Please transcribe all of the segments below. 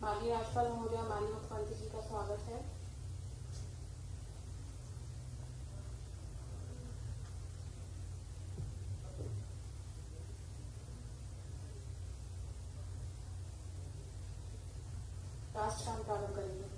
माननीय राज्यपाल महोदय, माननीय मुख्यमंत्री जी का स्वागत है। राष्ट्रगान प्रारंभ करेंगे।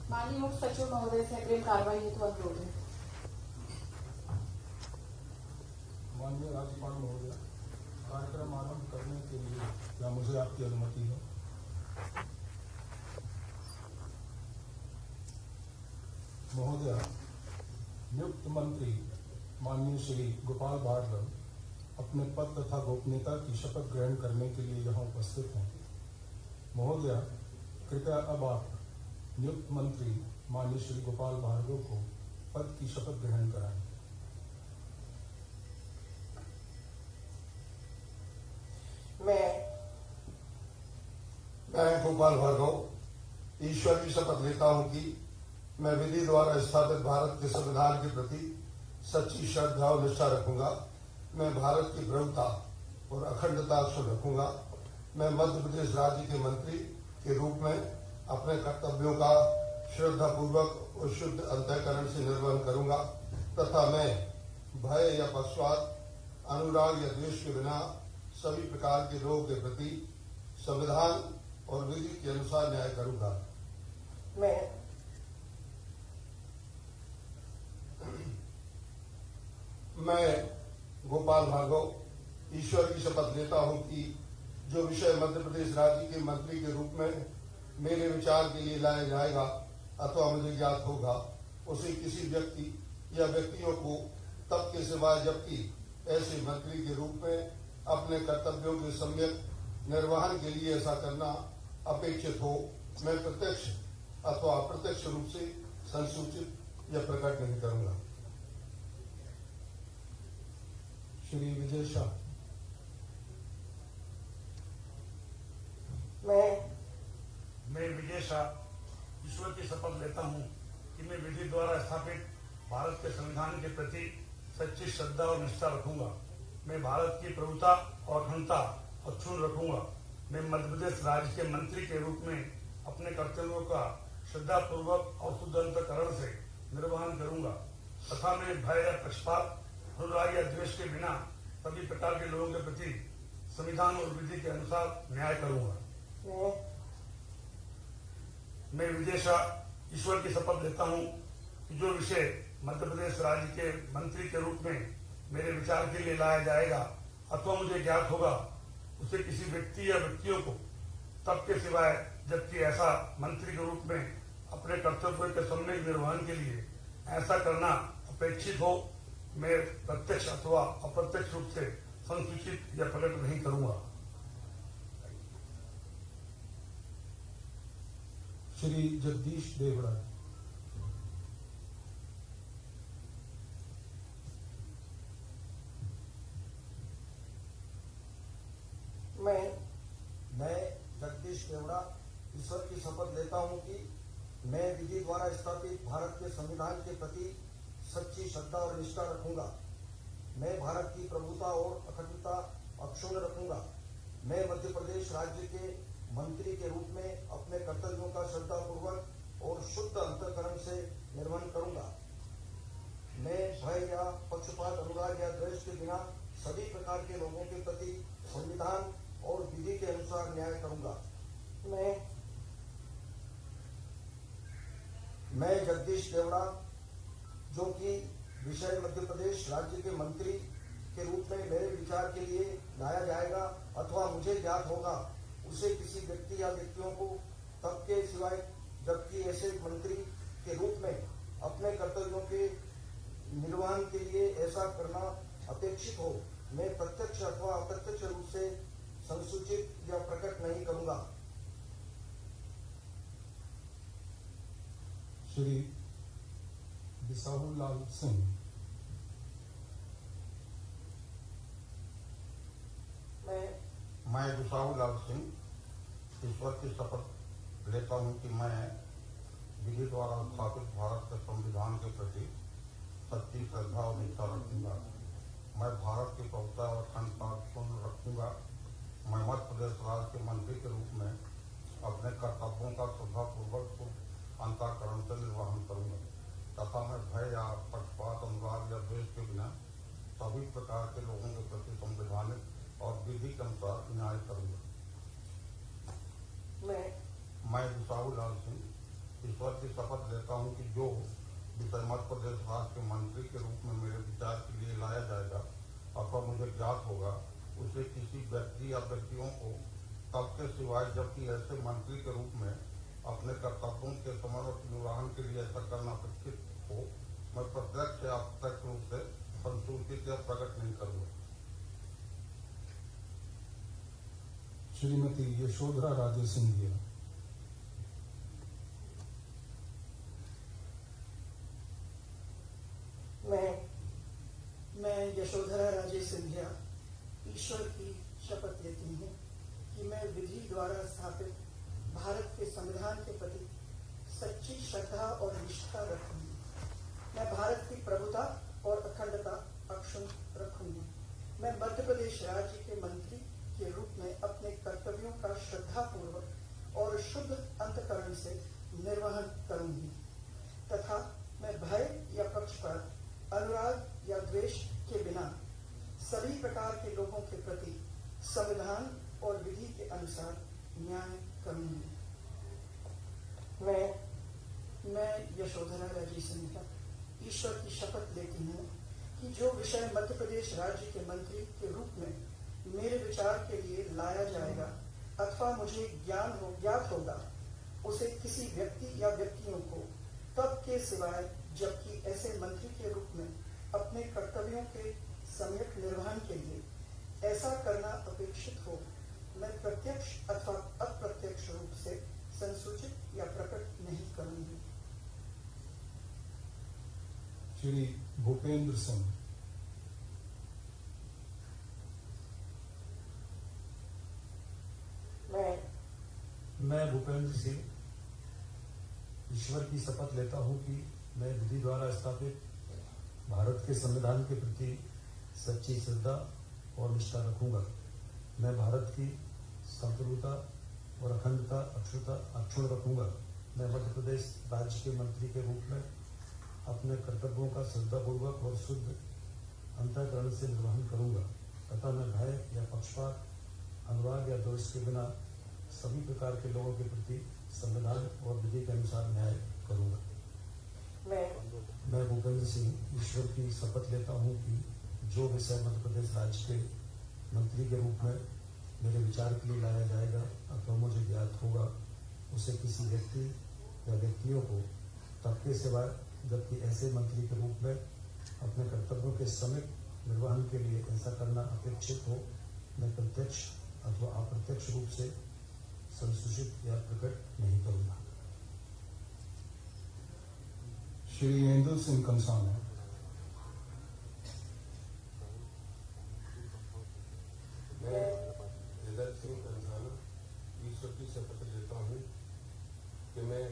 माननीय मुख्य सचिव महोदय से अग्रिम कार्रवाई हेतु अनुरोध है। माननीय राज्यपाल महोदय, कार्यक्रम आरंभ करने के लिए क्या मुझे आपकी अनुमति है? महोदय, नियुक्त मंत्री माननीय श्री गोपाल भार्गव अपने पद तथा गोपनीयता की शपथ ग्रहण करने के लिए यहाँ उपस्थित हैं। महोदय, कृपया अब आप नियुक्त मंत्री माननीय श्री गोपाल भार्गव को पद की शपथ ग्रहण कराएं। मैं गोपाल भार्गव ईश्वर की शपथ लेता हूं कि मैं विधि द्वारा स्थापित भारत के संविधान के प्रति सच्ची श्रद्धा और निष्ठा रखूंगा। मैं भारत की प्रभुता और अखंडता अक्षुण्ण रखूंगा। मैं मध्य प्रदेश राज्य के मंत्री के रूप में अपने कर्तव्यों का श्रद्धापूर्वक और शुद्ध अंतःकरण से निर्वहन करूंगा तथा मैं भय या पक्षपात, अनुराग या द्वेष के बिना सभी प्रकार के लोगों के प्रति संविधान और विधि के अनुसार न्याय करूंगा। मैं गोपाल भार्गव ईश्वर की शपथ लेता हूं कि जो विषय मध्य प्रदेश राज्य के मंत्री के रूप में मेरे विचार के लिए लाया जाएगा अथवा मुझे ज्ञात होगा, उसे किसी व्यक्ति या व्यक्तियों को तब के सिवाय जबकि ऐसे मंत्री के रूप में अपने कर्तव्यों के सम्यक निर्वहन के लिए ऐसा करना अपेक्षित हो, मैं प्रत्यक्ष अथवा अप्रत्यक्ष रूप से संसूचित या प्रकट नहीं करूंगा। श्री विजय शाह। मैं विजय शाह ईश्वर की शपथ लेता हूं कि मैं विधि द्वारा स्थापित भारत के संविधान के प्रति सच्ची श्रद्धा और निष्ठा रखूंगा। मैं भारत की प्रभुता और अखंडता अक्षुण्ण रखूंगा। मैं मध्य प्रदेश राज्य के मंत्री के रूप में अपने कर्तव्यों का श्रद्धापूर्वक और शुद्ध अंतःकरण से निर्वहन करूंगा तथा मैं भय या पक्षपात, अनुराग या द्वेष के बिना सभी प्रकार के लोगों के प्रति संविधान और विधि के अनुसार न्याय करूंगा। मैं विजय शाह ईश्वर की शपथ लेता हूं कि जो विषय मध्य प्रदेश राज्य के मंत्री के रूप में मेरे विचार के लिए लाया जाएगा अथवा मुझे ज्ञात होगा, उसे किसी व्यक्ति या व्यक्तियों को तब के सिवाय जबकि ऐसा मंत्री के रूप में अपने कर्तव्यों के सम्यक निर्वहन के लिए ऐसा करना अपेक्षित हो, मैं प्रत्यक्ष अथवा अप्रत्यक्ष रूप से संसूचित या प्रकट नहीं करूंगा। श्री जगदीश देवड़ा। मैं जगदीश देवड़ा ईश्वर की शपथ लेता हूं कि मैं विधि द्वारा स्थापित भारत के संविधान के प्रति सच्ची श्रद्धा और निष्ठा रखूंगा। मैं भारत की प्रभुता और अखंडता अक्षुण्ण रखूंगा। मैं मध्य प्रदेश राज्य के मंत्री के रूप में अपने कर्तव्यों का श्रद्धापूर्वक और शुद्ध अंतःकरण से निर्वहन करूंगा। मैं भय या पक्षपात, अनुराग या द्वेष के बिना सभी प्रकार के लोगों के प्रति संविधान और विधि के अनुसार न्याय करूंगा। मैं जगदीश देवड़ा, जो कि विषय मध्य प्रदेश राज्य के मंत्री के रूप में मेरे विचार के लिए लाया जाएगा अथवा मुझे ज्ञात होगा, उसे किसी व्यक्ति या व्यक्तियों को तब के सिवाय जबकि ऐसे मंत्री के रूप में अपने कर्तव्यों के निर्वहन के लिए ऐसा करना अपेक्षित हो, मैं प्रत्यक्ष अथवा अप्रत्यक्ष रूप से संसूचित या प्रकट नहीं करूंगा। श्री बिसाहू लाल सिंह। मैं बिसाहू लाल सिंह ईश्वर की शपथ लेता हूं कि मैं विधि द्वारा स्थापित भारत के संविधान के प्रति सच्ची श्रद्धा और निष्ठा रखूंगा। मैं भारत की प्रभुता और अखंडता पूर्ण रखूंगा। मैं मध्य प्रदेश राज्य के मंत्री के रूप में अपने कर्तव्यों का श्रद्धापूर्वक अंतःकरण से निर्वहन करूंगा तथा मैं भय या पक्षपात, अनुराग या द्वेष के बिना सभी प्रकार के लोगों के प्रति संवैधानिक और विधि के अनुसार न्याय करूंगा। मैं बिसाहू लाल सिंह ईश्वर की शपथ लेता हूं कि जो विषय मध्य प्रदेश राज्य के मंत्री के रूप में मेरे विचार के लिए लाया जाएगा अथवा मुझे ज्ञात होगा, उसे किसी व्यक्ति या व्यक्तियों को तब के सिवाय जबकि ऐसे मंत्री के रूप में अपने कर्तव्यों के समर्पण निर्वहन के लिए ऐसा करना अपेक्षित हो, मैं प्रत्यक्ष या अप्रत्यक्ष रूप से संसूचित या प्रकट नहीं करूंगा। श्रीमती यशोधरा राजे सिंधिया। मैं यशोधरा राजे सिंधिया ईश्वर की शपथ लेती हूँ कि मैं विधि द्वारा स्थापित भारत के संविधान के प्रति सच्ची श्रद्धा और निष्ठा रखूंगी। मैं भारत की प्रभुता और अखंडता अक्षुण्ण रखूंगी। मैं मध्य प्रदेश राज्य के मंत्री के रूप में अपने कर्तव्यों का श्रद्धापूर्वक और शुद्ध अंतःकरण से निर्वहन करूंगी तथा मैं भय या पक्षपात, अनुराग या द्वेष के बिना सभी प्रकार के लोगों के प्रति संविधान और विधि के अनुसार न्याय करूंगी। मैं यशोधरा राजे सिंधिया ईश्वर की शपथ लेती हूँ कि जो विषय मध्य प्रदेश राज्य के मंत्री के रूप में मेरे विचार के लिए लाया जाएगा अथवा मुझे ज्ञात होगा, उसे किसी व्यक्ति या व्यक्तियों को तब के सिवाय जबकि ऐसे मंत्री के रूप में अपने कर्तव्यों के सम्यक निर्वहन के लिए ऐसा करना अपेक्षित हो, मैं प्रत्यक्ष अथवा अप्रत्यक्ष रूप से संसूचित या प्रकट नहीं करूंगी। श्री भूपेंद्र सिंह। मैं भूपेंद्र सिंह ईश्वर की शपथ लेता हूं कि मैं विधि द्वारा स्थापित भारत के संविधान के प्रति सच्ची श्रद्धा और निष्ठा रखूंगा। मैं भारत की संप्रभुता और अखंडता अक्षुण्ण रखूंगा। मैं मध्य प्रदेश राज्य के मंत्री के रूप में अपने कर्तव्यों का श्रद्धापूर्वक और शुद्ध अंतःकरण से निर्वहन करूंगा तथा मैं भय या पक्षपात, अनुराग या द्वेष के बिना सभी प्रकार के लोगों के प्रति संविधान और विधि के अनुसार न्याय करूंगा। मैं भूपेंद्र सिंह ईश्वर की शपथ लेता हूं कि जो विषय मध्य प्रदेश राज्य के मंत्री के रूप में मेरे विचार के लिए लाया जाएगा अथवा मुझे ज्ञात होगा, उसे किसी व्यक्ति या व्यक्तियों को तब के सिवाय जबकि ऐसे मंत्री के रूप में अपने कर्तव्यों के सम्यक निर्वहन के लिए ऐसा करना अपेक्षित हो, मैं प्रत्यक्ष अथवा अप्रत्यक्ष रूप से संसूचित या प्रकट नहीं करूंगा। श्री इंदु सिंह कंसाना। मैं हृदय सिंह कंसाना ईश्वर की शपथ लेता हूँ कि मैं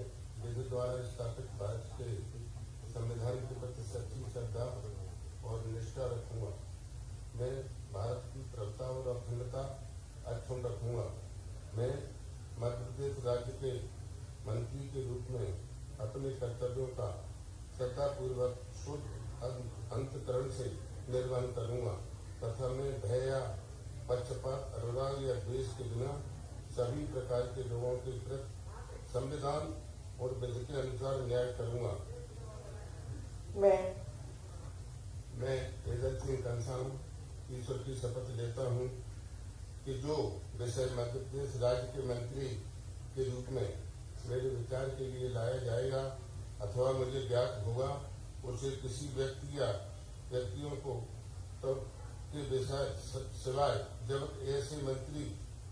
विधि द्वारा स्थापित भारत के संविधान के प्रति सच्ची श्रद्धा और निष्ठा रखूंगा। मैं भारत की प्रभुता और अखंडता अक्षुण्ण रखूंगा। मैं मध्य प्रदेश राज्य के मंत्री के रूप में अपने कर्तव्यों का श्रद्धापूर्वक शुद्ध अंतःकरण से निर्वहन करूंगा तथा मैं भय या पक्षपात, अनुराग या द्वेष के बिना सभी प्रकार के लोगों के प्रति संविधान और विधि के अनुसार न्याय करूंगा। मैं एजाज सिंह कंसाल ईश्वर की शपथ लेता हूं कि जो विषय मध्य प्रदेश राज्य के मंत्री के रूप में मेरे विचार के लिए लाया जाएगा अथवा मुझे ज्ञात होगा, उसे किसी व्यक्ति या व्यक्तियों को तब के विषय सिवाय जब ऐसे मंत्री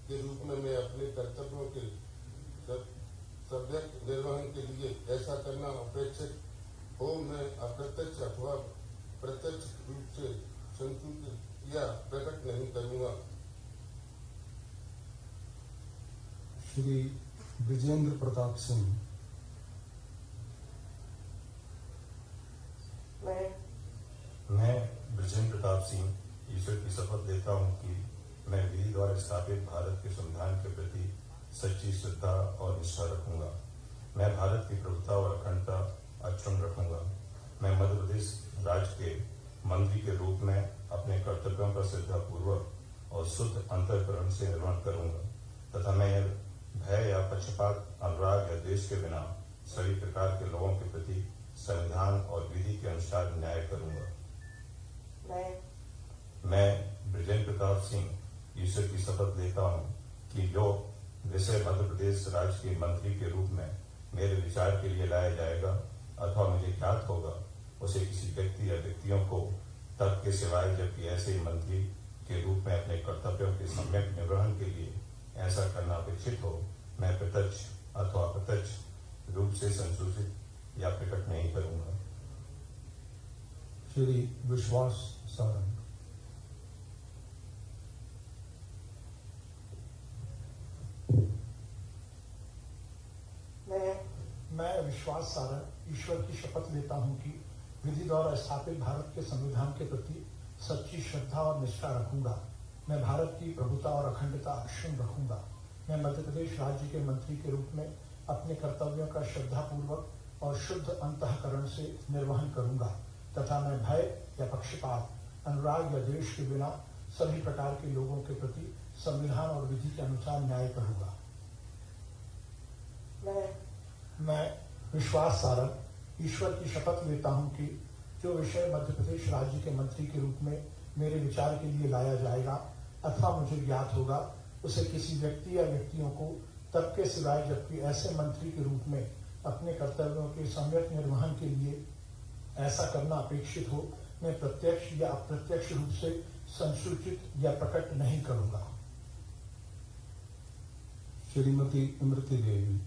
के रूप में मैं अपने कर्तव्यों के सब्जेक्ट निर्वहन के लिए ऐसा करना अपेक्षित हो, मैं अप्रत्यक्ष अथवा प्रत्यक्ष रूप से संसूचित या प्रकट नहीं करूंगा। श्री विजेंद्र प्रताप सिंह। मैं विजेंद्र प्रताप सिंह ईश्वर की शपथ लेता हूं कि मैं विधि द्वारा स्थापित भारत के संविधान के प्रति सच्ची श्रद्धा और निष्ठा रखूंगा। मैं भारत की प्रभुता और अखंडता अक्षुण्ण रखूंगा। मैं मध्य प्रदेश राज्य के मंत्री के रूप में अपने कर्तव्यों का श्रद्धापूर्वक और शुद्ध अंतःकरण से निर्वहन करूंगा तथा मैं भय या पक्षपात, अनुराग या द्वेष के बिना सभी प्रकार के लोगों के प्रति संविधान और विधि के अनुसार न्याय करूंगा। मैं विजेंद्र प्रताप सिंह ईश्वर की शपथ लेता हूं कि जो विषय मध्य प्रदेश राज्य के मंत्री के रूप में मेरे विचार के लिए लाया जाएगा अथवा मुझे ज्ञात होगा, उसे किसी व्यक्ति या व्यक्तियों को तब के सिवाय जबकि ऐसे मंत्री के रूप में अपने कर्तव्यों के सम्यक निर्वहन के लिए ऐसा करना अपेक्षित हो, मैं प्रत्यक्ष अथवा अप्रत्यक्ष रूप से संसूचित या प्रकट नहीं करूंगा। श्री विश्वास सारंग। मैं विश्वास सारंग ईश्वर की शपथ लेता हूं कि विधि द्वारा स्थापित भारत के संविधान के प्रति सच्ची श्रद्धा और निष्ठा रखूंगा। मैं भारत की प्रभुता और अखंडता अक्षुण्ण रखूंगा। मैं मध्य प्रदेश राज्य के मंत्री के रूप में अपने कर्तव्यों का श्रद्धापूर्वक और शुद्ध अंतःकरण से निर्वहन करूंगा तथा मैं भय या पक्षपात, अनुराग या द्वेष के बिना सभी प्रकार के लोगों के प्रति संविधान और विधि के अनुसार न्याय करूंगा। मैं विश्वास सारंग ईश्वर की शपथ लेता हूं कि जो विषय मध्य प्रदेश राज्य के मंत्री के रूप में मेरे विचार के लिए लाया जाएगा अथवा मुझे ज्ञात होगा, उसे किसी व्यक्ति या व्यक्तियों को तब के सिवाय जबकि ऐसे मंत्री के रूप में अपने कर्तव्यों के सम्यक निर्वहन के लिए ऐसा करना अपेक्षित हो, मैं प्रत्यक्ष या अप्रत्यक्ष रूप से संसूचित या प्रकट नहीं करूंगा। श्रीमती इमरती देवी।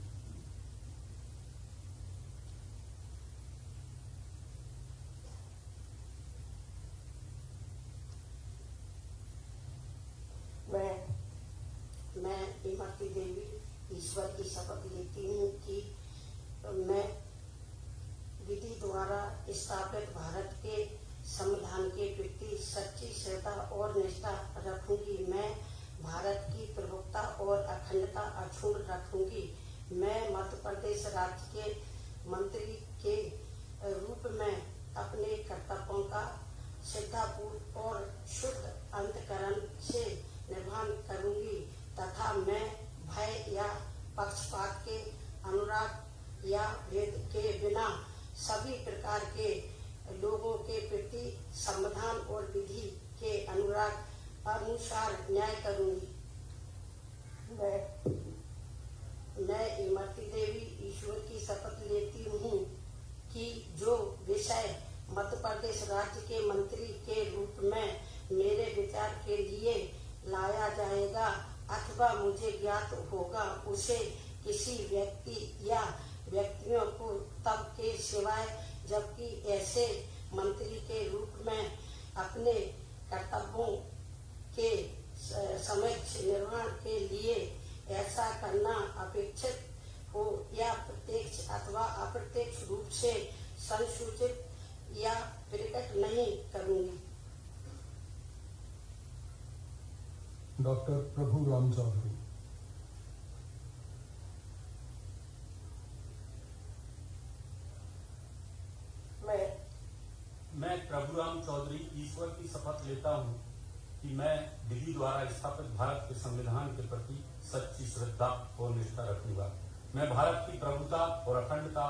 मैं इमरती देवी ईश्वर की शपथ लेती हूँ कि मैं विधि द्वारा स्थापित भारत के संविधान के प्रति सच्ची श्रद्धा और निष्ठा रखूंगी। मैं भारत की प्रभुता और अखंडता अक्षुण्ण रखूंगी। मैं मध्य प्रदेश राज्य के मंत्री के रूप में अपने कर्तव्यों का श्रद्धापूर्वक और शुद्ध अंतःकरण से निर्वहन करूंगी तथा मैं भय या पक्षपात के, अनुराग या भेद के बिना सभी प्रकार के लोगों के प्रति संविधान और विधि के अनुसार न्याय करूंगी। मैं इमरती देवी ईश्वर की शपथ लेती हूँ कि जो विषय मध्य प्रदेश राज्य के मंत्री के रूप में मेरे विचार के लिए लाया जाएगा अथवा मुझे ज्ञात होगा, उसे किसी व्यक्ति या व्यक्तियों को तब के सिवाय जबकि ऐसे मंत्री के रूप में अपने कर्तव्यों के समक्ष निर्वहन के लिए ऐसा करना अपेक्षित हो या प्रत्यक्ष अथवा अप्रत्यक्ष रूप से संसूचित या प्रकट नहीं करूंगी। डॉक्टर प्रभु राम चौधरी। मैं प्रभुराम चौधरी ईश्वर की शपथ लेता हूं कि मैं विधि द्वारा स्थापित भारत के संविधान के प्रति सच्ची श्रद्धा और निष्ठा रखूंगा। मैं भारत की प्रभुता और अखंडता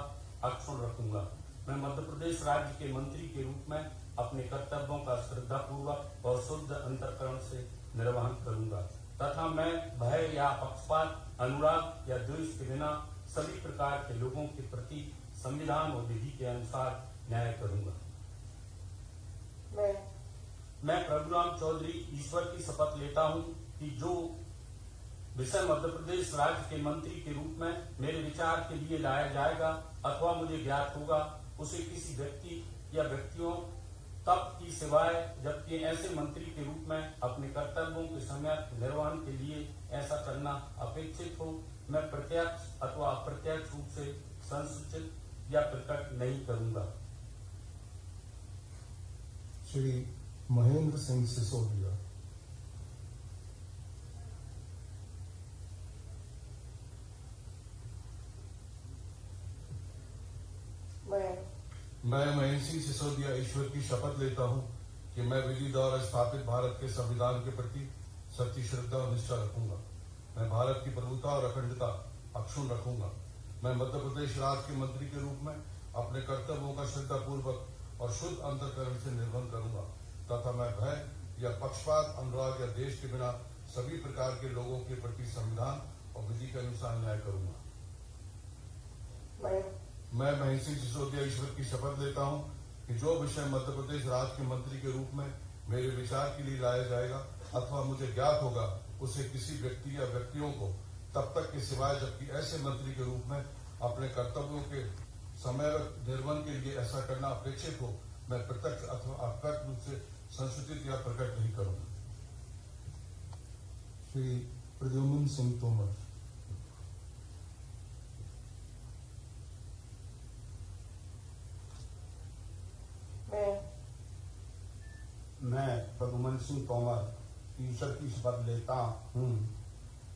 अक्षुण्ण रखूंगा। मैं मध्य प्रदेश राज्य के मंत्री के रूप में अपने कर्तव्यों का श्रद्धापूर्वक और शुद्ध अंतःकरण से निर्वहन करूंगा तथा मैं भय या पक्षपात, अनुराग या द्वेष के बिना सभी प्रकार के लोगों के प्रति संविधान और विधि के अनुसार न्याय करूंगा। मैं प्रभुराम चौधरी ईश्वर की शपथ लेता हूं कि जो विषय मध्य प्रदेश राज्य के मंत्री के रूप में मेरे विचार के लिए लाया जाएगा अथवा मुझे ज्ञात होगा, उसे किसी व्यक्ति या व्यक्तियों तब की सिवाय जबकि ऐसे मंत्री के रूप में अपने कर्तव्यों के समय निर्वहन के लिए ऐसा करना अपेक्षित हो, मैं प्रत्यक्ष अथवा अप्रत्यक्ष रूप से संसूचित या प्रकट नहीं करूंगा। श्री महेंद्र सिंह सिसोदिया। मैं महेंद्र सिंह सिसोदिया ईश्वर की शपथ लेता हूं कि मैं विधि द्वारा स्थापित भारत के संविधान के प्रति सच्ची श्रद्धा और निष्ठा रखूंगा। मैं भारत की प्रभुता और अखंडता अक्षुण्ण रखूंगा। मैं मध्य प्रदेश राज्य के मंत्री के रूप में अपने कर्तव्यों का श्रद्धापूर्वक और शुद्ध अंतःकरण से निर्वहन करूंगा तथा मैं भय या पक्षपात, अनुराग या देश के बिना सभी प्रकार के लोगों के प्रति संविधान और विधि के अनुसार न्याय करूंगा। मैं महेंद्र सिंह सिसोदिया ईश्वर की शपथ लेता हूं कि जो विषय मध्य प्रदेश राज्य के मंत्री के रूप में मेरे विचार के लिए लाया जाएगा अथवा मुझे ज्ञात होगा, उसे किसी व्यक्ति या व्यक्तियों को तब तक के सिवाय जबकि ऐसे मंत्री के रूप में अपने कर्तव्यों के समय निर्वहन के लिए ऐसा करना अपेक्षित हो, मैं प्रत्यक्ष अथवा अप्रत्यक्ष रूप से संसूचित या प्रकट नहीं करूंगा। श्री प्रद्युम्न सिंह तोमर। मैं प्रद्युम्न सिंह तोमर ईश्वर की शपथ लेता हूं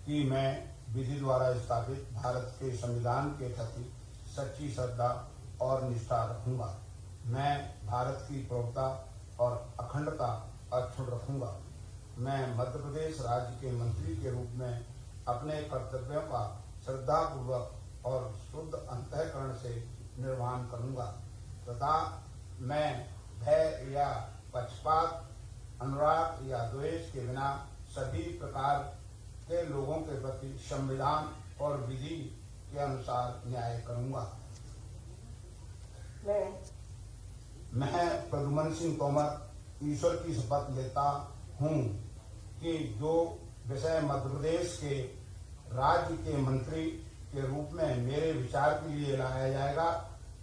कि मैं विधि द्वारा स्थापित भारत के संविधान के प्रति सच्ची श्रद्धा और निष्ठा रखूंगा। मैं भारत की प्रभुता और अखंडता अक्षुण्ण रखूंगा। मैं मध्य प्रदेश राज्य के मंत्री के रूप में अपने कर्तव्यों का श्रद्धापूर्वक और शुद्ध अंतःकरण से निर्वहन करूंगा तथा मैं भय या पक्षपात, अनुराग या द्वेष के बिना सभी प्रकार के लोगों के प्रति संविधान और विधि के अनुसार न्याय करूंगा। मैं प्रद्युम्न सिंह तोमर ईश्वर की शपथ लेता हूं कि जो विषय मध्य प्रदेश के राज्य के मंत्री के रूप में मेरे विचार के लिए लाया जाएगा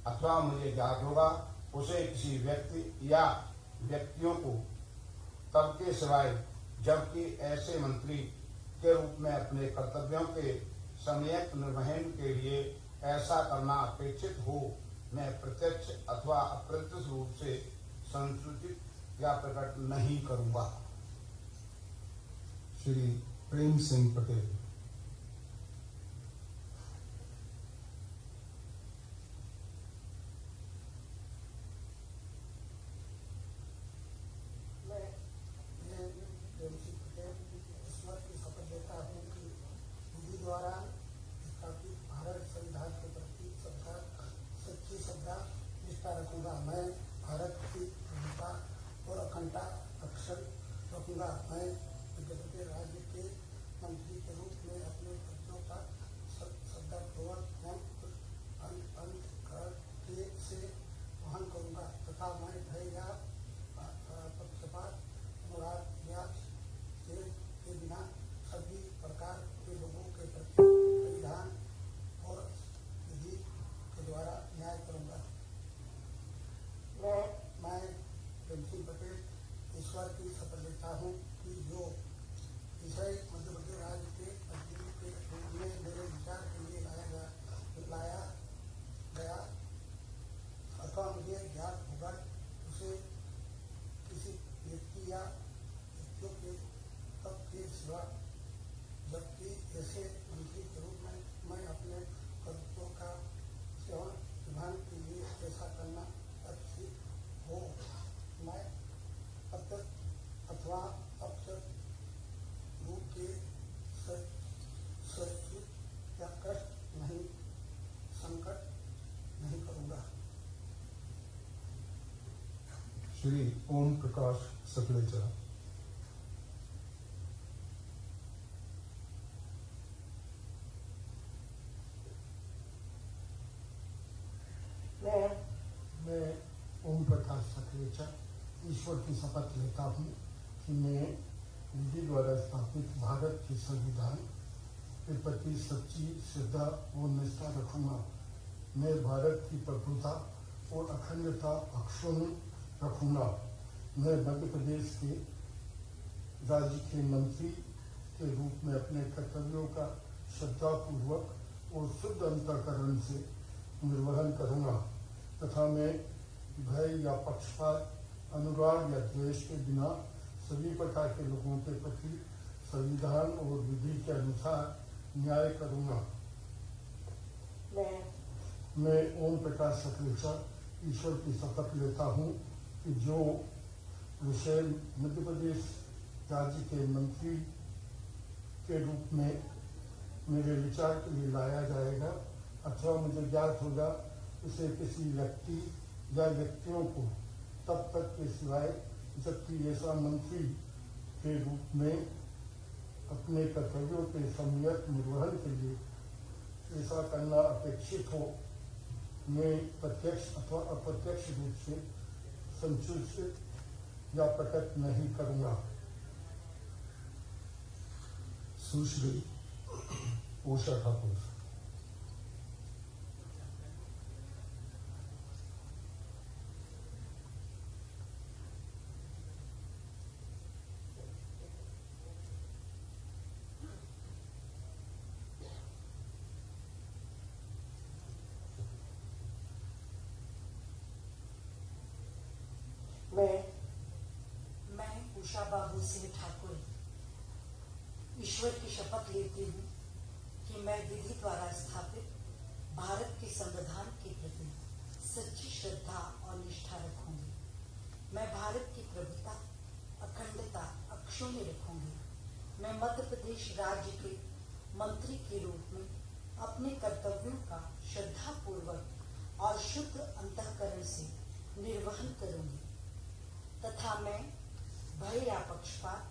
अथवा मुझे ज्ञात होगा, उसे किसी व्यक्ति या व्यक्तियों को तब के सिवाय जबकि ऐसे मंत्री के रूप में अपने कर्तव्यों के सम्यक निर्वहन के लिए ऐसा करना अपेक्षित हो, मैं प्रत्यक्ष अथवा अप्रत्यक्ष रूप से संसूचित या प्रकट नहीं करूंगा। श्री प्रेम सिंह पटेल। ईश्वर की शपथ लेता हूँ कि विधि द्वारा स्थापित भारत संविधान के प्रति सच्ची श्रद्धा निष्ठा रखूंगा। मैं भारत की प्रभुता और अखंडता अक्षुण्ण रखूंगा। मैं मध्य प्रदेश राज्य के मंत्री के रूप श्री ओम प्रकाश सकलेचा। मैं ओम प्रकाश सकलेचा ईश्वर की शपथ लेता हूँ कि मैं विधि द्वारा स्थापित भारत के संविधान के प्रति सच्ची श्रद्धा और निष्ठा रखूंगा। मैं भारत की प्रभुता और अखंडता अक्षुण्ण रखूंगा। मैं मध्य प्रदेश के राज्य के मंत्री के रूप में अपने कर्तव्यों का श्रद्धापूर्वक और शुद्ध अंतःकरण से निर्वहन करूंगा तथा मैं भय या पक्षपात, अनुराग या द्वेष के बिना सभी प्रकार के लोगों के प्रति संविधान और विधि के अनुसार न्याय करूंगा। मैं ओम प्रकाश सकलेचा ईश्वर की शपथ लेता हूँ कि जो विषय मध्य प्रदेश राज्य के मंत्री के रूप में मेरे विचार के लिए लाया जाएगा अथवा मुझे ज्ञात होगा, उसे किसी व्यक्ति या व्यक्तियों को तब तक के सिवाय जबकि ऐसा मंत्री के रूप में अपने कर्तव्यों के सम्यक निर्वहन के लिए ऐसा करना अपेक्षित हो, मैं प्रत्यक्ष अथवा अप्रत्यक्ष रूप से संसूचित या प्रकट नहीं करूंगा। सुश्री उषा ठाकुर। मैं उषा बाबू सिंह ठाकुर ईश्वर की शपथ लेती हूँ कि मैं विधि द्वारा स्थापित भारत के संविधान के प्रति सच्ची श्रद्धा और निष्ठा रखूंगी। मैं भारत की प्रभुता, अखंडता अक्षुण्ण रखूंगी। मैं मध्य प्रदेश राज्य के मंत्री के रूप में अपने कर्तव्यों का श्रद्धापूर्वक और शुद्ध अंतःकरण से निर्वहन करूंगी तथा मैं भय या पक्षपात,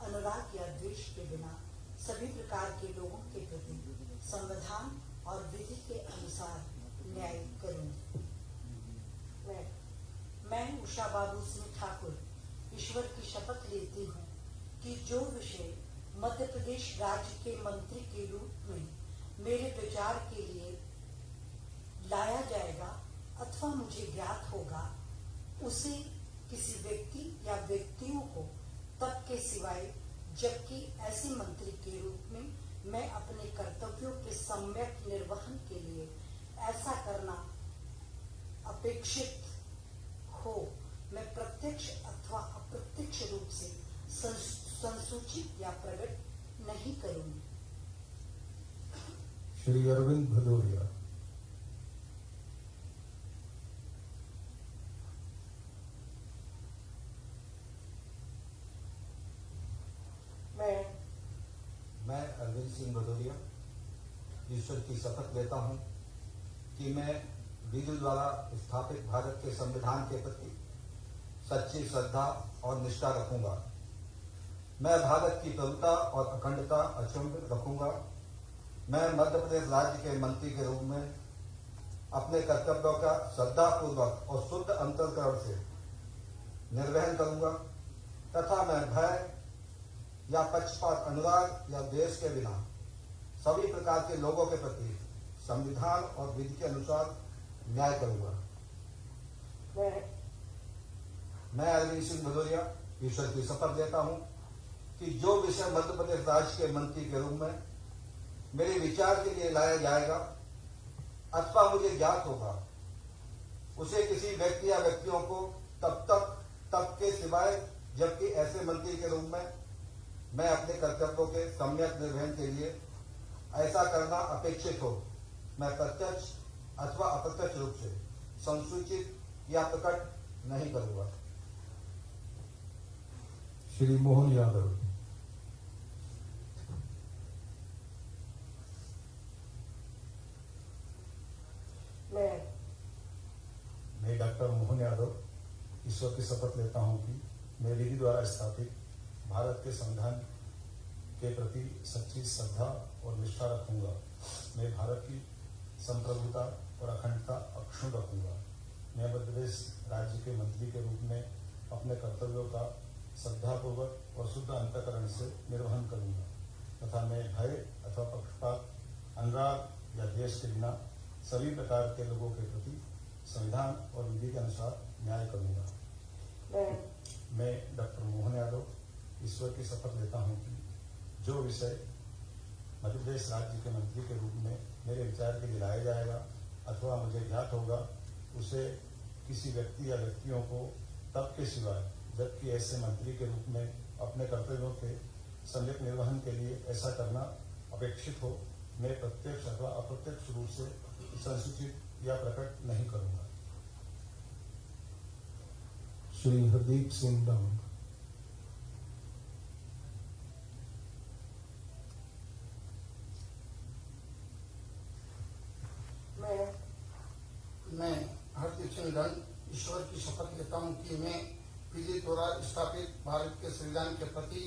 अनुराग या द्वेष के बिना सभी प्रकार के लोगों के प्रति संविधान और विधि के अनुसार न्याय करूंगी। मैं उषा बाबू सिंह ठाकुर ईश्वर की शपथ लेती हूँ कि जो विषय मध्य प्रदेश राज्य के मंत्री के रूप में मेरे विचार के लिए लाया जाएगा अथवा मुझे ज्ञात होगा, उसे किसी व्यक्ति या व्यक्तियों को तब के सिवाय जबकि ऐसे मंत्री के रूप में मैं अपने कर्तव्यों के सम्यक निर्वहन के लिए ऐसा करना अपेक्षित हो, मैं प्रत्यक्ष अथवा अप्रत्यक्ष रूप से संसूचित या प्रकट नहीं करूंगी। श्री अरविंद भदौरिया। मैं अरविंद सिंह भदौरिया ईश्वर की शपथ लेता हूँ कि मैं विधि द्वारा स्थापित भारत के संविधान के प्रति सच्ची श्रद्धा और निष्ठा रखूंगा। मैं भारत की प्रभुता और अखंडता अक्षुण्ण रखूंगा। मैं मध्य प्रदेश राज्य के मंत्री के रूप में अपने कर्तव्यों का श्रद्धापूर्वक और शुद्ध अंतःकरण से निर्वहन करूंगा तथा मैं भय या पक्षपात, अनुराग या द्वेष के बिना सभी प्रकार के लोगों के प्रति संविधान और विधि के अनुसार न्याय करूंगा। मैं अरविंद सिंह भदौरिया ईश्वर की शपथ लेता हूं कि जो विषय मध्य प्रदेश राज्य के मंत्री के रूप में मेरे विचार के लिए लाया जाएगा अथवा मुझे ज्ञात होगा, उसे किसी व्यक्ति या व्यक्तियों को तब के सिवाय जबकि ऐसे मंत्री के रूप में मैं अपने कर्तव्यों के सम्यक निर्वहन के लिए ऐसा करना अपेक्षित हो, मैं प्रत्यक्ष अथवा अप्रत्यक्ष रूप से संसूचित या प्रकट नहीं करूंगा। श्री मोहन यादव। मैं डॉक्टर मोहन यादव ईश्वर ईश्वर की शपथ लेता हूं कि मैं विधि द्वारा स्थापित भारत के संविधान के प्रति सच्ची श्रद्धा और निष्ठा रखूंगा। मैं भारत की संप्रभुता और अखंडता अक्षुण्ण रखूंगा। मैं मध्य प्रदेश राज्य के मंत्री के रूप में अपने कर्तव्यों का श्रद्धापूर्वक और शुद्ध अंतःकरण से निर्वहन करूंगा तथा मैं भय अथवा पक्षपात, अनुराग या द्वेष के बिना सभी प्रकार के लोगों के प्रति संविधान और विधि के अनुसार न्याय करूंगा। मैं डॉक्टर मोहन यादव ईश्वर की शपथ लेता हूं कि जो विषय मध्य प्रदेश राज्य के मंत्री के रूप में मेरे विचार के लिए लाया जाएगा अथवा मुझे ज्ञात होगा, उसे किसी व्यक्ति या व्यक्तियों को तब के सिवाय जबकि ऐसे मंत्री के रूप में अपने कर्तव्यों के सम्यक निर्वहन के लिए ऐसा करना अपेक्षित हो, मैं प्रत्यक्ष अथवा अप्रत्यक्ष रूप से संसूचित या प्रकट नहीं करूंगा। श्री हरदीप सिंह डांग। मैं हरदीप सिंह डंग ईश्वर की शपथ लेता हूं कि मैं विधि द्वारा स्थापित भारत के संविधान के प्रति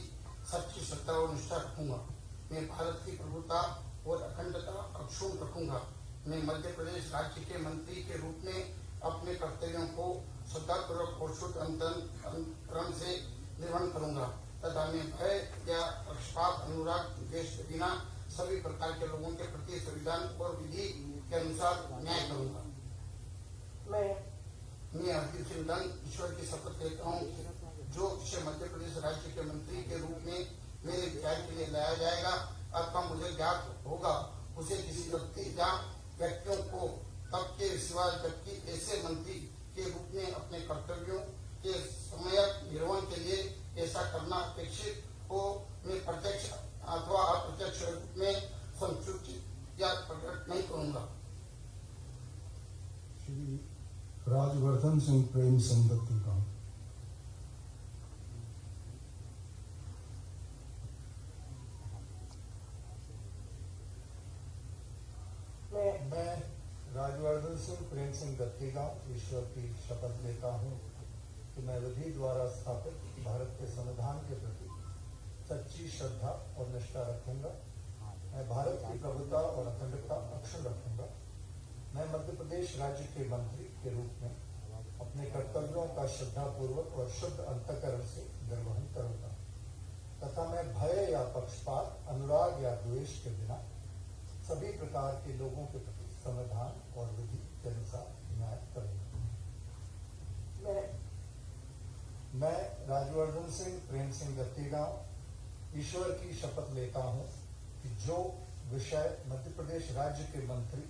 सच्ची श्रद्धा और निष्ठा रखूंगा। मैं भारत की प्रभुता और अखंडता अक्षुण्ण रखूंगा। मैं मध्य प्रदेश राज्य के मंत्री के रूप में अपने कर्तव्यों को श्रद्धापूर्वक और शुद्ध अंतःकरण से निर्वहन करूंगा तथा मैं भय या पक्षपात, अनुराग, द्वेष के बिना सभी प्रकार के लोगों के प्रति संविधान और विधि के अनुसार न्याय करूंगा। मैं हरदीप सिंह डंग ईश्वर की शपथ लेता हूँ जो विषय मध्य प्रदेश राज्य के मंत्री के रूप में मेरे विचार के लिए लाया जाएगा अथवा मुझे ज्ञात होगा, उसे किसी व्यक्ति या व्यक्तियों को तब के सिवाय जबकि ऐसे मंत्री के रूप में अपने कर्तव्यों के समयक निर्वहन के लिए ऐसा करना अपेक्षित हो, मैं प्रत्यक्ष अथवा अप्रत्यक्ष रूप में संसूचित या प्रकट नहीं करूंगा। श्री राजवर्धन सिंह प्रेम सिंह दत्तीगांव। मैं राजवर्धन सिंह प्रेम सिंह दत्तीगांव ईश्वर की शपथ लेता हूं कि मैं विधि द्वारा स्थापित भारत के संविधान के प्रति सच्ची श्रद्धा और निष्ठा रखूंगा। मैं भारत की प्रभुता और अखंडता अक्षुण्ण रखूंगा। मैं मध्य प्रदेश राज्य के मंत्री के रूप में अपने कर्तव्यों का श्रद्धापूर्वक और शुद्ध अंतःकरण से निर्वहन करूंगा तथा मैं भय या पक्षपात, अनुराग या द्वेष के बिना सभी प्रकार के लोगों के प्रति संविधान और विधि के अनुसार न्याय करूंगा। मैं राजवर्धन सिंह प्रेम सिंह दत्तीगांव ईश्वर की शपथ लेता हूं कि जो विषय मध्य प्रदेश राज्य के मंत्री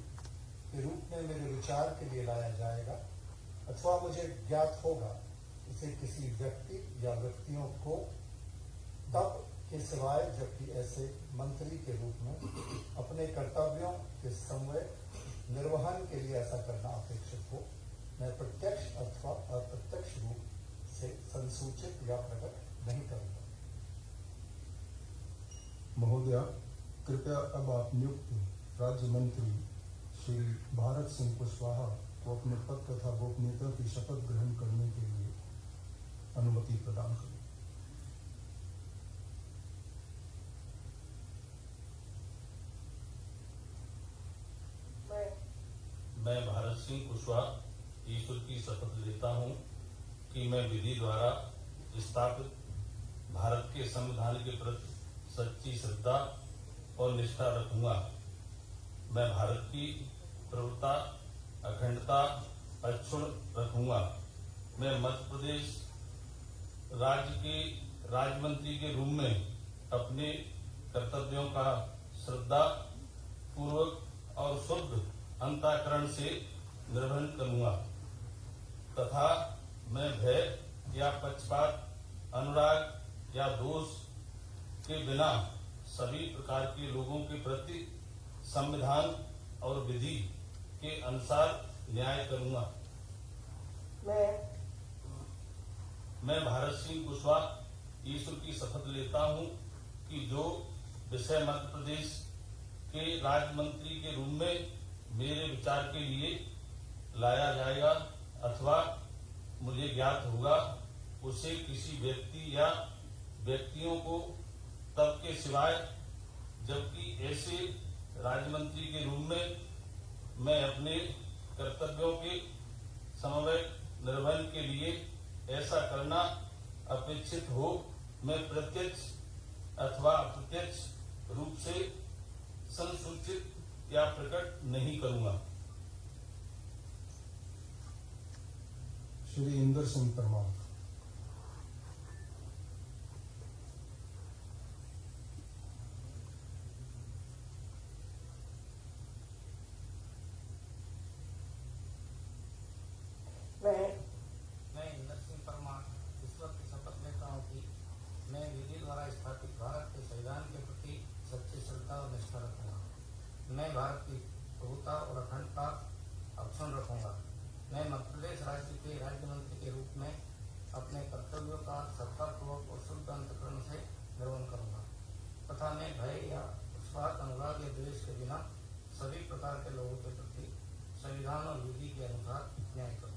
के रूप में मेरे विचार के लिए लाया जाएगा अथवा मुझे ज्ञात होगा, उसे किसी व्यक्ति या व्यक्तियों को तब के सिवाय जबकि ऐसे मंत्री के रूप में अपने कर्तव्यों के समय निर्वहन के लिए ऐसा करना अपेक्षित हो, मैं प्रत्यक्ष अथवा अप्रत्यक्ष रूप से संसूचित या प्रकट नहीं करूंगा। महोदया, कृपया अब आप नियुक्त राज्य मंत्री श्री भारत सिंह कुशवाहा को अपने पद तथा गोपनीयता की शपथ ग्रहण करने के लिए अनुमति प्रदान करें। मैं भारत सिंह कुशवाहा ईश्वर की शपथ लेता हूं कि मैं विधि द्वारा स्थापित भारत के संविधान के प्रति सच्ची श्रद्धा और निष्ठा रखूंगा। मैं भारत की प्रभुता, अखंडता अक्षुण्ण रखूंगा। मैं मध्य प्रदेश राज्य के राज्य मंत्री के रूप में अपने कर्तव्यों का श्रद्धा पूर्वक और शुद्ध अंतःकरण से निर्वहन करूंगा तथा मैं भय या पक्षपात, अनुराग या दोष के बिना सभी प्रकार के लोगों के प्रति संविधान और विधि के अनुसार न्याय करूंगा। मैं भारत सिंह कुशवाहा ईश्वर की शपथ लेता हूं कि जो विषय मध्य प्रदेश के राज्य मंत्री के रूप में मेरे विचार के लिए लाया जाएगा अथवा मुझे ज्ञात होगा उसे किसी व्यक्ति या व्यक्तियों को तब के सिवाय जबकि ऐसे राज्य मंत्री के रूप में मैं अपने कर्तव्यों के समन्वय निर्वहन के लिए ऐसा करना अपेक्षित हो मैं प्रत्यक्ष अथवा अप्रत्यक्ष रूप से संसूचित या प्रकट नहीं करूंगा। श्री इंदर सिंह परमार। मैं इंदर सिंह परमार ईश्वर की शपथ लेता हूँ कि मैं विधि द्वारा स्थापित भारत के संविधान के प्रति सच्ची श्रद्धा और निष्ठा रखूंगा। मैं भारत की प्रभुता और अखंडता अक्षुण्ण रखूंगा। मैं मध्य प्रदेश राज्य के राज्य मंत्री के रूप में अपने कर्तव्यों का सत्तापूर्वक और शुद्ध अंतःकरण से निर्वहन करूंगा तथा मैं भय या पक्षपात, अनुराग या द्वेष के बिना सभी प्रकार के लोगों के प्रति संविधान और विधि के अनुसार न्याय करूंगा।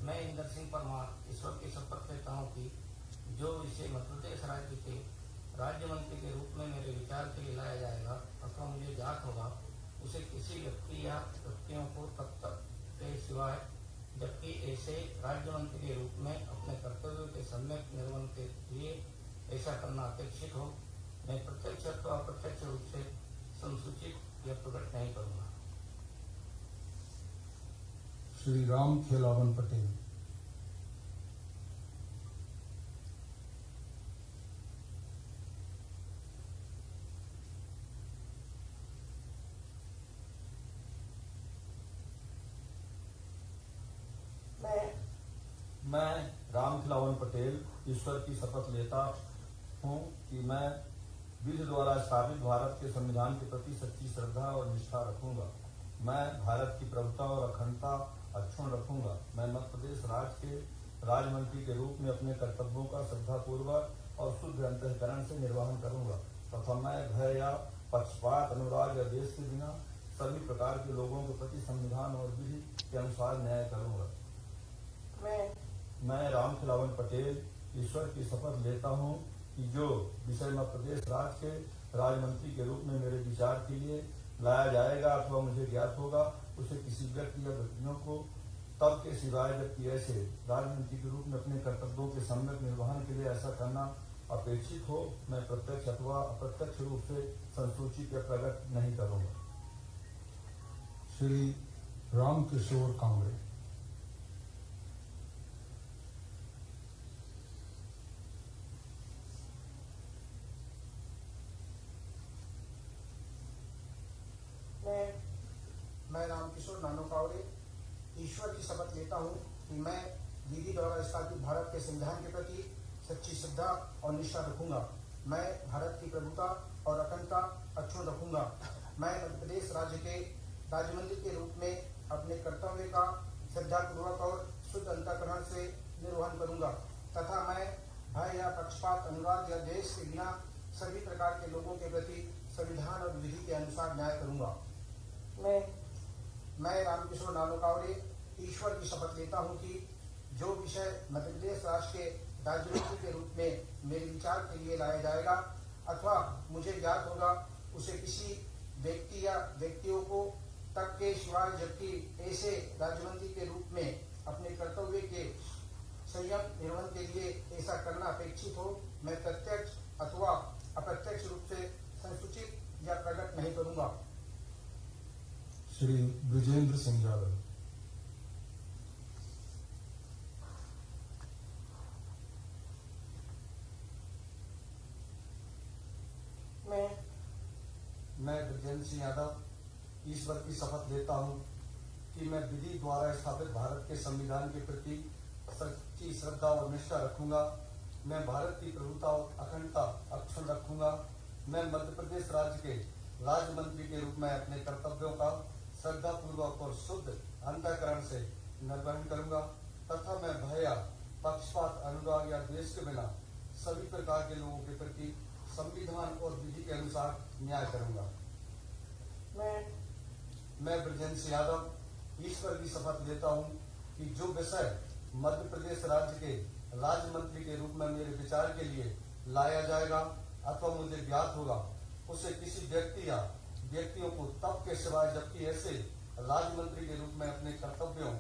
मैं इंदर सिंह परमार ईश्वर की शपथ लेता हूँ कि जो विषय मध्य प्रदेश राज्य के राज्य मंत्री के रूप में मेरे विचार के लिए लाया जाएगा अथवा मुझे ज्ञात होगा उसे किसी व्यक्ति या व्यक्तियों को तब तक के सिवाय जबकि ऐसे राज्य मंत्री के रूप में अपने कर्तव्यों के सम्यक निर्वहन के लिए ऐसा करना अपेक्षित हो मैं प्रत्यक्ष अथवा अप्रत्यक्ष रूप से संसूचित या प्रकट नहीं करूंगा। श्री राम खेलावन पटेल। मैं राम खिलावन पटेल ईश्वर की शपथ लेता हूँ कि मैं विधि द्वारा स्थापित भारत के संविधान के प्रति सच्ची श्रद्धा और निष्ठा रखूंगा। मैं भारत की प्रभुता और अखंडता अक्षुण्ण रखूंगा। मैं मध्य प्रदेश राज्य के राज्य मंत्री के रूप में अपने कर्तव्यों का श्रद्धापूर्वक और शुद्ध अंतःकरण से निर्वहन करूंगा तथा मैं भय या पक्षपात, अनुराग या देश के बिना सभी प्रकार के लोगों के प्रति संविधान और विधि के अनुसार न्याय करूंगा। मैं राम खिलावन पटेल ईश्वर की शपथ लेता हूँ कि जो विषय मध्य प्रदेश राज्य के राज्य मंत्री के रूप में मेरे विचार के लिए लाया जाएगा अथवा मुझे ज्ञात होगा उसे किसी व्यक्ति या व्यक्तियों को तब के सिवाय जबकि ऐसे राजनीति के रूप में अपने कर्तव्यों के सम्यक निर्वहन के लिए ऐसा करना अपेक्षित हो मैं प्रत्यक्ष अथवा अप्रत्यक्ष रूप से संसूचित या प्रकट नहीं करूंगा। श्री राम किशोर कांगड़े। मैं रामकिशोर नानो कावड़े ईश्वर की शपथ लेता हूँ कि मैं विधि द्वारा स्थापित भारत के संविधान के प्रति सच्ची श्रद्धा और निष्ठा रखूंगा। मैं भारत की प्रभुता और अखंडता अक्षुण्ण रखूंगा। मैं मध्य प्रदेश राज्य के राज्य मंत्री के रूप में अपने कर्तव्य का श्रद्धापूर्वक और शुद्ध अंतःकरण से निर्वहन करूंगा तथा मैं भय या पक्षपात, अनुराग या द्वेष के बिना सभी प्रकार के लोगों के प्रति संविधान और विधि के अनुसार न्याय करूंगा। मैं रामकिशोर नानो कावड़े ईश्वर की शपथ लेता हूँ कि जो विषय मध्य प्रदेश राज्य के राज्य मंत्री के रूप में मेरे विचार के लिए लाया जाएगा अथवा मुझे ज्ञात होगा उसे किसी व्यक्ति या व्यक्तियों को तक के सिवाय जबकि ऐसे राज्य मंत्री के रूप में अपने कर्तव्य के संयम निर्वहन के लिए ऐसा करना अपेक्षित हो मैं प्रत्यक्ष अथवा अप्रत्यक्ष रूप से संसूचित या प्रकट नहीं करूंगा। श्री ब्रिजेंद्र सिंह यादव। मैं ब्रिजेंद्र सिंह यादव ईश्वर की शपथ लेता हूँ कि मैं विधि द्वारा स्थापित भारत के संविधान के प्रति सच्ची श्रद्धा और निष्ठा रखूंगा। मैं भारत की प्रभुता और अखंडता अक्षुण्ण रखूंगा। मैं मध्य प्रदेश राज्य के राज्य मंत्री के रूप में अपने कर्तव्यों का श्रद्धापूर्वक और शुद्ध अंतःकरण से निर्वहन करूंगा तथा मैं भय, पक्षपात, अनुराग या द्वेष के बिना सभी प्रकार के लोगों के प्रति संविधान और विधि के अनुसार न्याय करूंगा। मैं ब्रजेंद्र सिंह यादव ईश्वर की शपथ लेता हूं कि जो विषय मध्य प्रदेश राज्य के राज्य मंत्री के रूप में मेरे विचार के लिए लाया जाएगा अथवा मुझे ज्ञात होगा उसे किसी व्यक्ति या व्यक्तियों को तब के सिवाय जबकि ऐसे राज्य मंत्री के रूप में अपने कर्तव्यों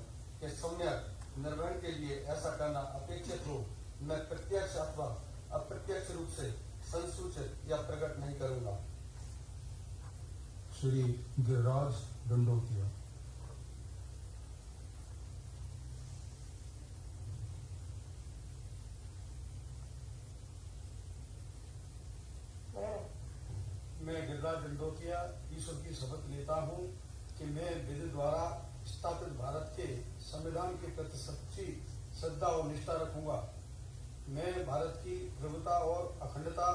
के सम्यक निर्वहन के लिए ऐसा करना अपेक्षित हो मैं प्रत्यक्ष अथवा अप्रत्यक्ष रूप से संसूचित या प्रकट नहीं करूंगा। श्री गिरिराज दंडोतिया। मैं गिरिराज दंडोतिया ईश्वर की शपथ लेता हूँ कि मैं विधि द्वारा स्थापित भारत के संविधान के प्रति सच्ची श्रद्धा और निष्ठा रखूंगा। मैं भारत की प्रभुता और अखंडता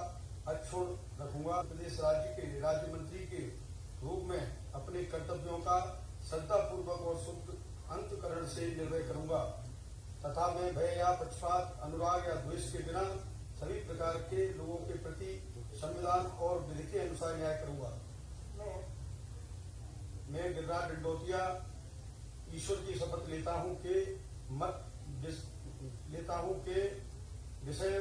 अक्षुण्ण रखूंगा। प्रदेश राज्य के राज्य मंत्री के रूप में अपने कर्तव्यों का श्रद्धापूर्वक और शुद्ध अंतकरण से निर्वहन करूंगा तथा मैं भय या पक्षपात अनुराग या द्वेष के बिना सभी प्रकार के लोगों के प्रति संविधान और विधि के अनुसार न्याय करूंगा। मैं गिरिराज दंडोतिया ईश्वर की शपथ लेता हूँ कि विषय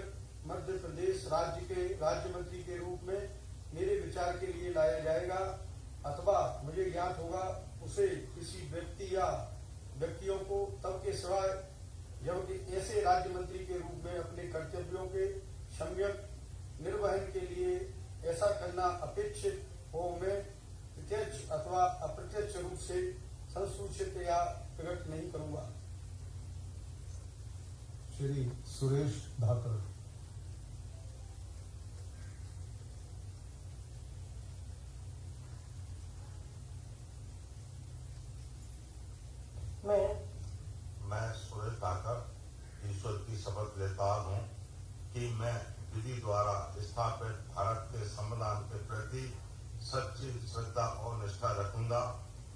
मध्य प्रदेश राज्य के राज्य मंत्री के रूप में मेरे विचार के लिए लाया जाएगा अथवा मुझे ज्ञात होगा उसे किसी व्यक्ति या व्यक्तियों को तब के सिवाय जबकि ऐसे राज्य मंत्री के रूप में अपने कर्तव्यों के सम्यक निर्वहन के लिए ऐसा करना अपेक्षित हो मैं प्रत्यक्ष अथवा अप्रत्यक्ष रूप से संसूचित या प्रकट नहीं करूंगा। श्री सुरेश धाकर। मैं सुरेश धाकर ईश्वर की शपथ लेता हूँ कि मैं विधि द्वारा स्थापित भारत के संविधान के प्रति सच्ची श्रद्धा और निष्ठा रखूंगा।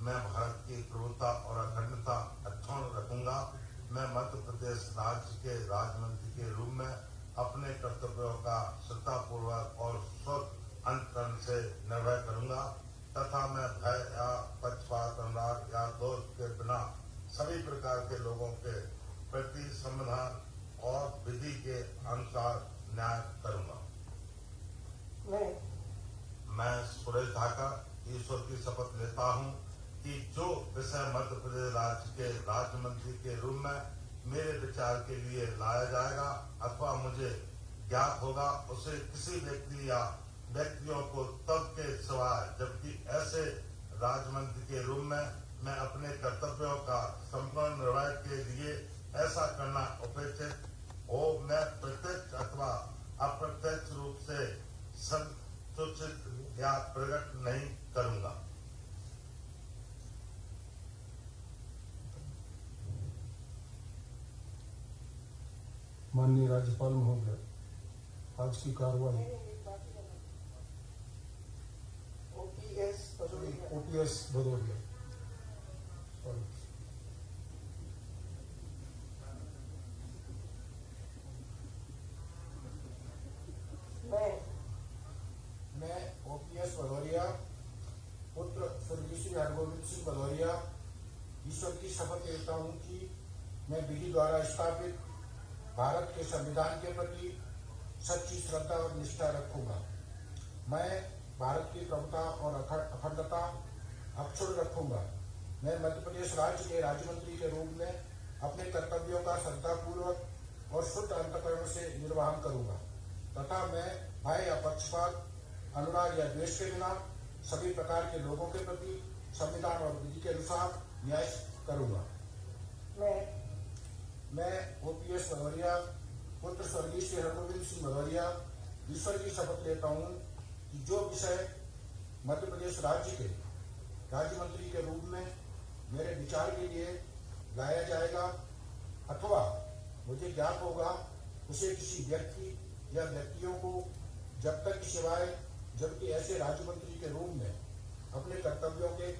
मैं भारत की प्रभुता और अखंडता अक्षुण्ण रखूंगा। मैं मध्य प्रदेश राज्य के राज्य मंत्री के रूप में अपने कर्तव्यों का श्रद्धापूर्वक और शुद्ध अंतकरण से निर्वहन करूंगा तथा मैं भय या पक्षपात अनुराग या दोष के बिना सभी प्रकार के लोगों के प्रति संविधान और विधि के अनुसार न्याय करूंगा। मैं सुरेश धाकर ईश्वर की शपथ लेता हूं कि जो विषय मध्य प्रदेश राज्य के राज्य मंत्री के रूप में मेरे विचार के लिए लाया जाएगा अथवा मुझे ज्ञात होगा उसे किसी व्यक्ति या व्यक्तियों को तब के सिवाय जबकि ऐसे राज्य मंत्री के रूप में मैं अपने कर्तव्यों का संपूर्ण निर्वहन के लिए ऐसा करना अपेक्षित हो मैं प्रत्यक्ष अथवा अप्रत्यक्ष रूप से संसूचित या प्रकट नहीं करूंगा। माननीय राज्यपाल महोदय, आज की कार्रवाई ओपीएस भदौरिया। मैं ओपीएस भदौरिया पुत्र स्वर्गीय श्री हरगोविंद सिंह भदौरिया ईश्वर की शपथ लेता हूँ कि मैं विधि द्वारा स्थापित भारत के संविधान के प्रति सच्ची श्रद्धा और निष्ठा रखूंगा। मैं भारत की प्रभुता और अखंडता अक्षुण्ण रखूंगा। मैं मध्य प्रदेश राज्य के राज्य मंत्री के रूप में अपने कर्तव्यों का श्रद्धापूर्वक और शुद्ध अंतकरण से निर्वहन करूंगा तथा मैं भय या पक्षपात अनुराग या द्वेष के बिना सभी प्रकार के लोगों के प्रति संविधान और विधि के अनुसार न्याय करूंगा। मैं ओपीएस भदौरिया पुत्र स्वर्गीय श्री हरगोविंद सिंह भदौरिया ईश्वर की शपथ लेता हूँ कि जो विषय मध्य प्रदेश राज्य के राज्य मंत्री के रूप में मेरे विचार के लिए लाया जाएगा अथवा मुझे ज्ञात होगा उसे किसी व्यक्ति या व्यक्तियों को जब तक सिवाय जबकि ऐसे राज्य मंत्री के रूप में अपने कर्तव्यों के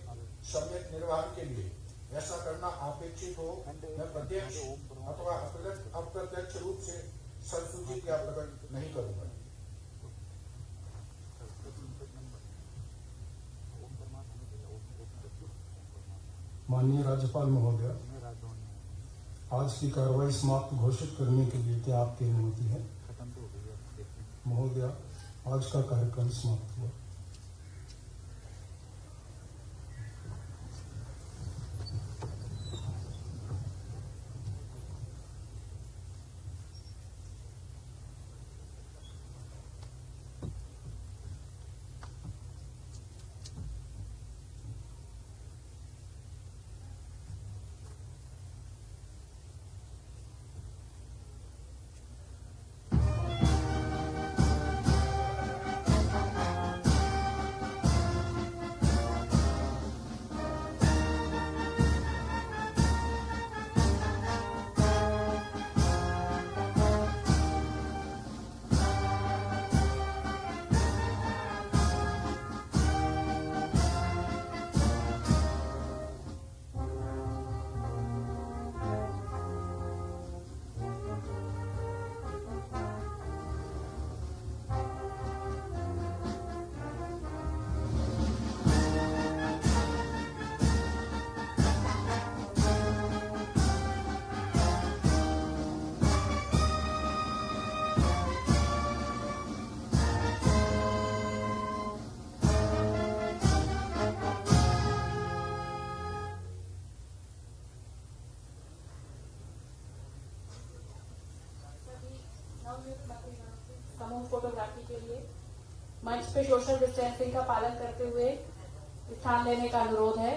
सम्यक निर्वहन के लिए ऐसा करना अपेक्षित हो मैं प्रत्यक्ष अथवा अप्रत्यक्ष रूप से संसूचित या प्रकट नहीं करूंगा। माननीय राज्यपाल महोदय, आज की कार्रवाई समाप्त घोषित करने के लिए क्या आपकी अनुमति है? महोदया, आज का कार्यक्रम समाप्त हुआ। समूह फोटोग्राफी के लिए मंच पे सोशल डिस्टेंसिंग का पालन करते हुए स्थान लेने का अनुरोध है।